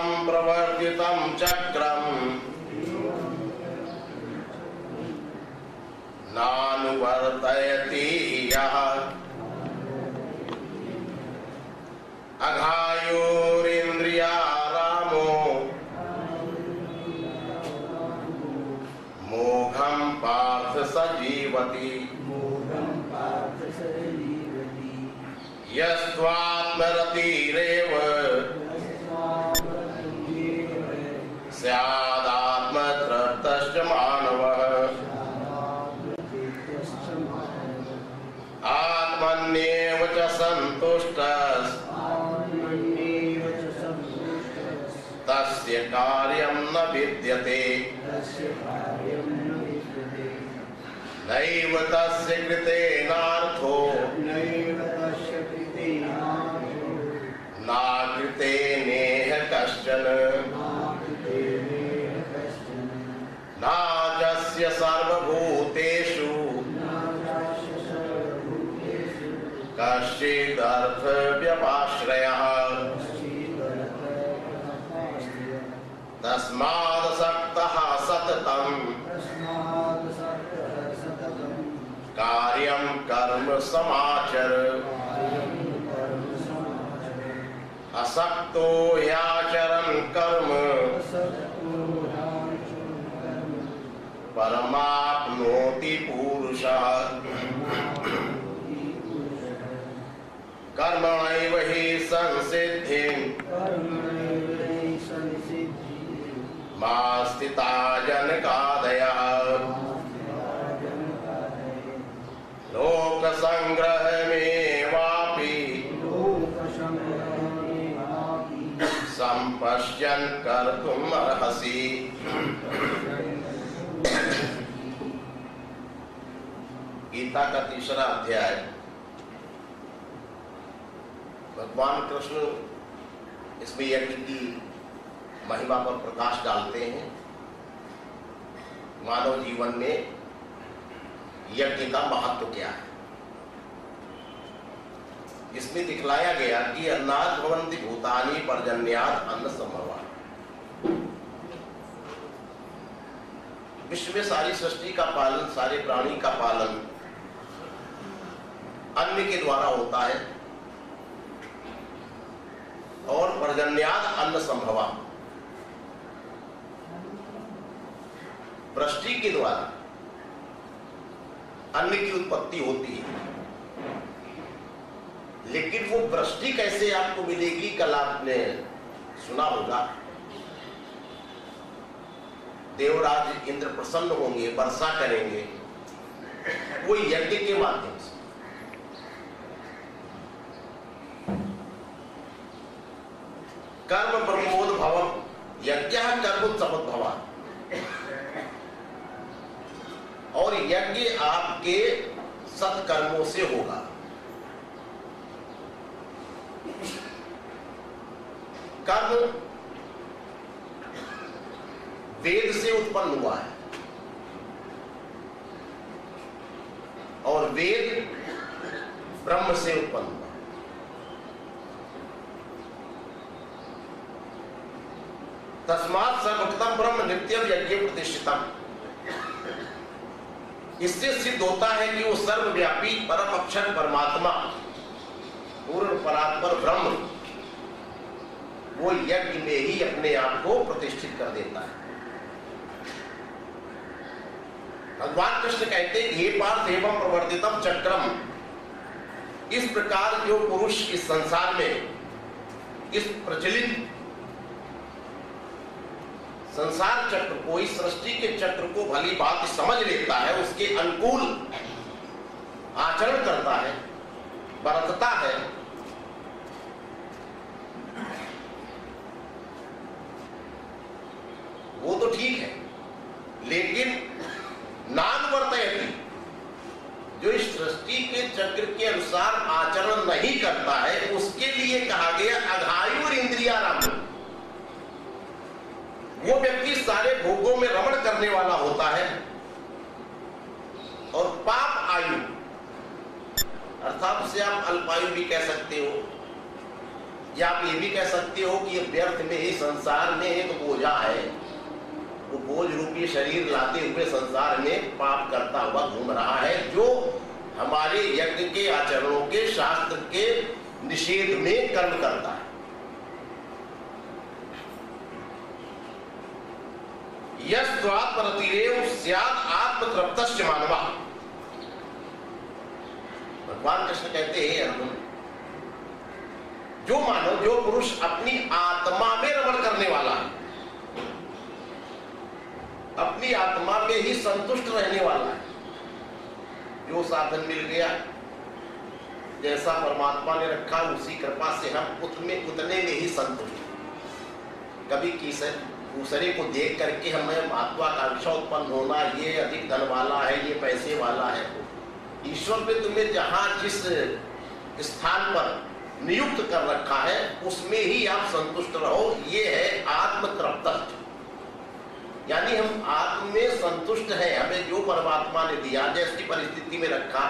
एवं प्रवर्तितं चक्रम् नानुवर्तयति यः अघायुरिन्द्रियारामो मोघं पार्थ स जीवति यस्त्वात्मरतिरेव स्यादात्मतृप्तश्च मानवः आत्मन्येव च सन्तुष्टः तस्य कार्यं न विद्यते नैव तस्य कृतेनार्थो नाकृते नेह कश्चन नाजस्य सर्वभूतेषु कश्चिदर्थव्यपाश्रयः तस्मादसक्तः सततं कार्यं कर्म समाचर असक्तो ह्याचरन् कर्म परमाप्नोति पुरुषः कर्मणैव हि संसिद्धिं मा स्थिता जनकादयः लोकसंग्रहमेवापि संपश्यन् कर्तुम् अर्हसि। गीता का तीसरा अध्याय। भगवान कृष्ण इसमें यज्ञ की महिमा पर प्रकाश डालते हैं। मानव जीवन में यज्ञ का महत्व क्या है, इसमें दिखलाया गया कि अन्नात् भवन्ति भूतानि पर्जन्यात् अन्न संभवा। विश्व में सारी सृष्टि का पालन, सारे प्राणी का पालन अन्न के द्वारा होता है और पर्जन्यात् अन्न संभवा, वृष्टि के द्वारा अन्न की उत्पत्ति होती है। लेकिन वो वृष्टि कैसे आपको मिलेगी, कल आपने सुना होगा, देवराज इंद्र प्रसन्न होंगे, वर्षा करेंगे, वो यज्ञ के माध्यम से। कर्म ब्रह्मोद्भवम् यज्ञः कर्मोत्सवोद्भवः, और यज्ञ आपके सत्कर्मों से होगा। कर्म वेद से उत्पन्न हुआ है और वेद ब्रह्म से उत्पन्न हुआ। तस्मात् सर्वोत्तम ब्रह्म नित्यम यज्ञ प्रतिष्ठितम। इससे सिद्ध होता है कि वो सर्वव्यापी परम अक्षर परमात्मा पूर्ण परात्पर ब्रह्म वो यज्ञ में ही अपने आप को प्रतिष्ठित कर देता है। भगवान कृष्ण कहते हैं, हे पार्थ एवं प्रवर्तितम चक्रम, इस प्रकार जो पुरुष इस संसार में इस प्रचलित संसार चक्र को, इस सृष्टि के चक्र को भली बात समझ लेता है, उसके अनुकूल आचरण करता है, बरतता है, वो तो ठीक है। लेकिन नानुवर्तयति, जो इस सृष्टि के चक्र के अनुसार आचरण नहीं करता है, उसके लिए कहा गया अघायुर इंद्रियाराम। वो व्यक्ति सारे भोगों में रमण करने वाला होता है और पाप आयु, अर्थात उसे आप अल्पायु भी कह सकते हो, या आप ये भी कह सकते हो कि ये व्यर्थ में ही संसार में एक बोझा है, वो बोझ रूपी शरीर लाते हुए संसार में पाप करता हुआ घूम रहा है, जो हमारे यज्ञ के आचरणों के शास्त्र के निषेध में कर्म करता है। यस्त्वात्मरतिरेव स्यात् आत्मतृप्तस्य मानवः। भगवान कृष्ण कहते हैं अर्जुन, जो मानव, जो पुरुष अपनी आत्मा में रमण करने वाला है, अपनी आत्मा में ही संतुष्ट रहने वाला है, जो साधन मिल गया, जैसा परमात्मा ने रखा, उसी कृपा से हम उतने में ही संतुष्ट। कभी दूसरे को देख करके हमें महत्वाकांक्षा उत्पन्न होना, ये अधिक धन वाला है, ये पैसे वाला है, ईश्वर पे तुम्हें जहां जिस स्थान पर नियुक्त कर रखा है उसमें ही आप संतुष्ट रहो। ये है आत्मतृप्त, यानी हम आत्म में संतुष्ट हैं। हमें जो परमात्मा ने दिया, जैसी परिस्थिति में रखा,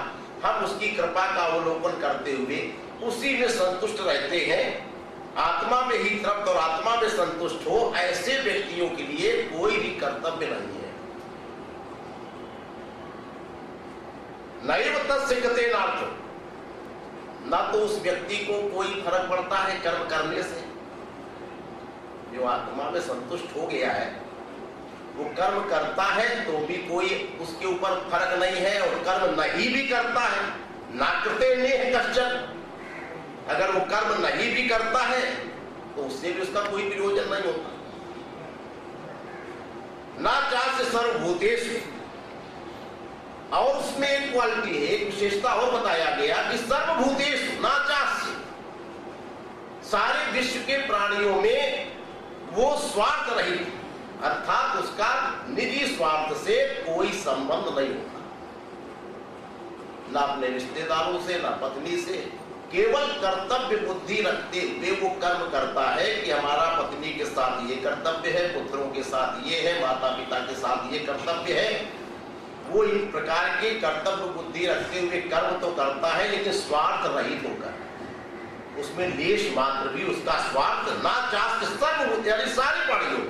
हम उसकी कृपा का अवलोकन करते हुए उसी में संतुष्ट रहते हैं। आत्मा में ही तृप्त और आत्मा में संतुष्ट हो, ऐसे व्यक्तियों के लिए कोई भी कर्तव्य नहीं है। नैव तस्य गतेनार्थो, ना तो उस व्यक्ति को कोई फर्क पड़ता है कर्म करने से। जो आत्मा में संतुष्ट हो गया है वो कर्म करता है तो भी कोई उसके ऊपर फर्क नहीं है, और कर्म नहीं भी करता है, नाकृते नेह कश्चन, अगर वो कर्म नहीं भी करता है तो उससे भी उसका कोई प्रयोजन नहीं होता। ना चास्य सर्वभूतेषु, और उसमें एक क्वालिटी है, एक विशेषता और बताया गया कि सर्वभूतेषु ना चास्य, सारे विश्व के प्राणियों में वो स्वार्थ रहित, अर्थात उसका निजी स्वार्थ से कोई संबंध नहीं होता, ना अपने रिश्तेदारों से, ना पत्नी से। केवल कर्तव्य बुद्धि रखते हुए वो कर्म करता है कि हमारा पत्नी के साथ ये कर्तव्य है, पुत्रों के साथ ये है, माता पिता के साथ ये कर्तव्य है। वो इन प्रकार के कर्तव्य बुद्धि रखते हुए कर्म तो करता है, लेकिन स्वार्थ रहित होकर, उसमें लेश मात्र भी उसका स्वार्थ ना चाहते, सब यानी सारे प्राणियों